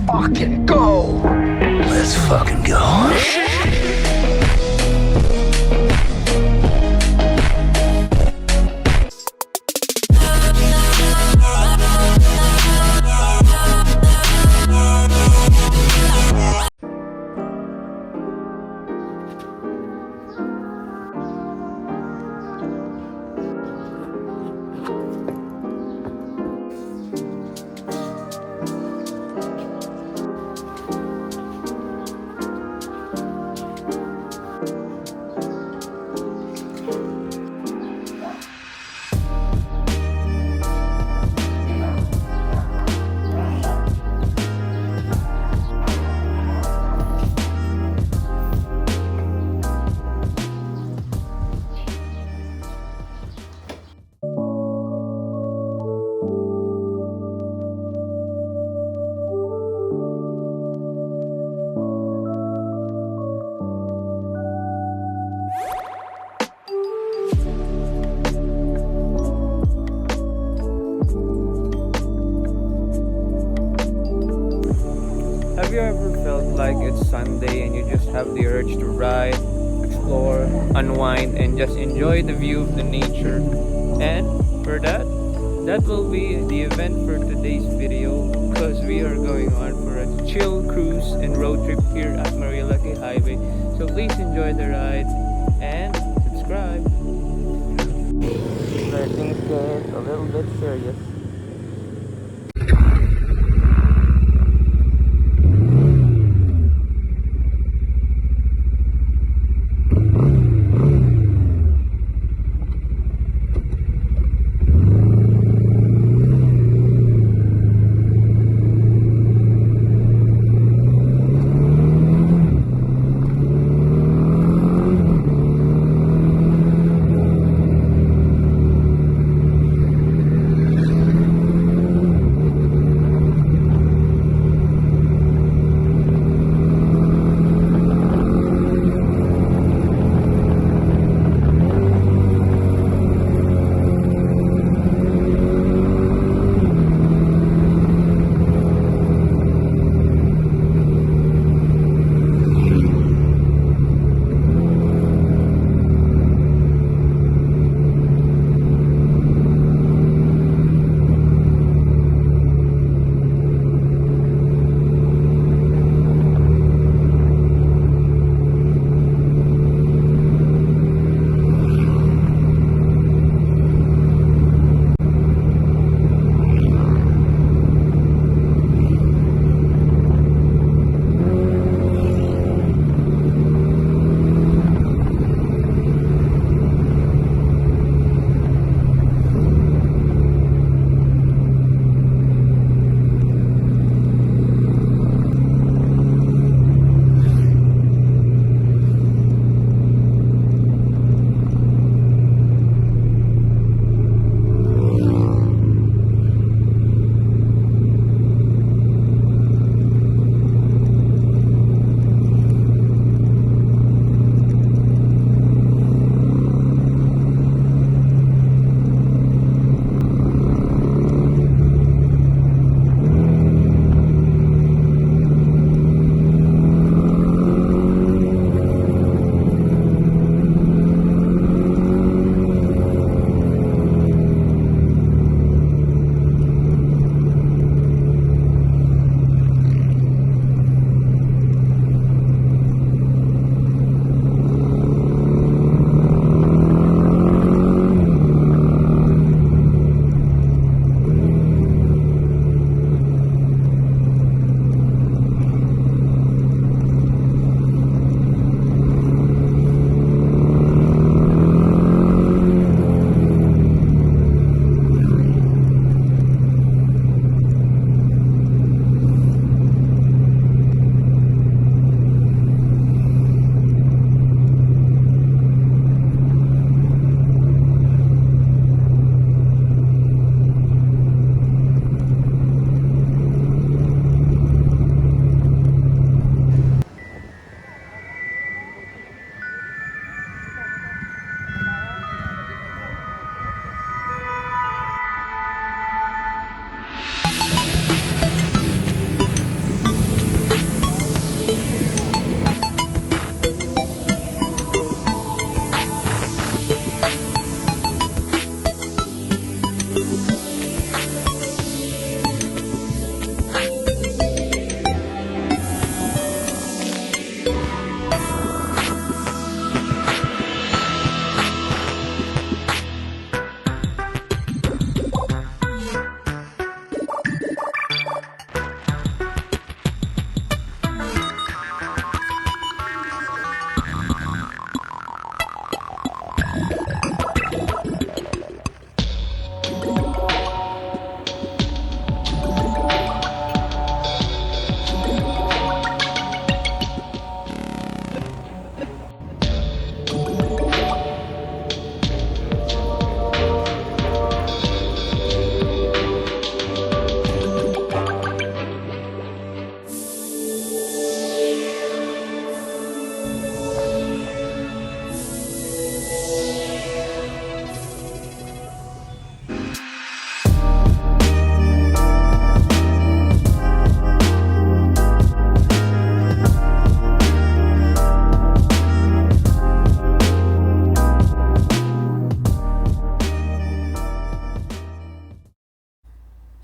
fucking go! Let's fucking go. Have you ever felt like it's Sunday and you just have the urge to ride, explore, unwind, and just enjoy the view of the nature? And for that will be the event for today's video, because we are going on for a chill cruise and road trip here at Marilaque Highway. So please enjoy the ride and subscribe. Where things get a little bit serious.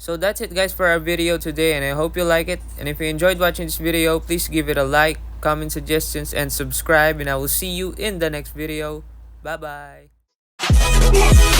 So that's it guys for our video today, and I hope you like it. And if you enjoyed watching this video, please give it a like, comment suggestions, and subscribe, and I will see you in the next video. Bye bye.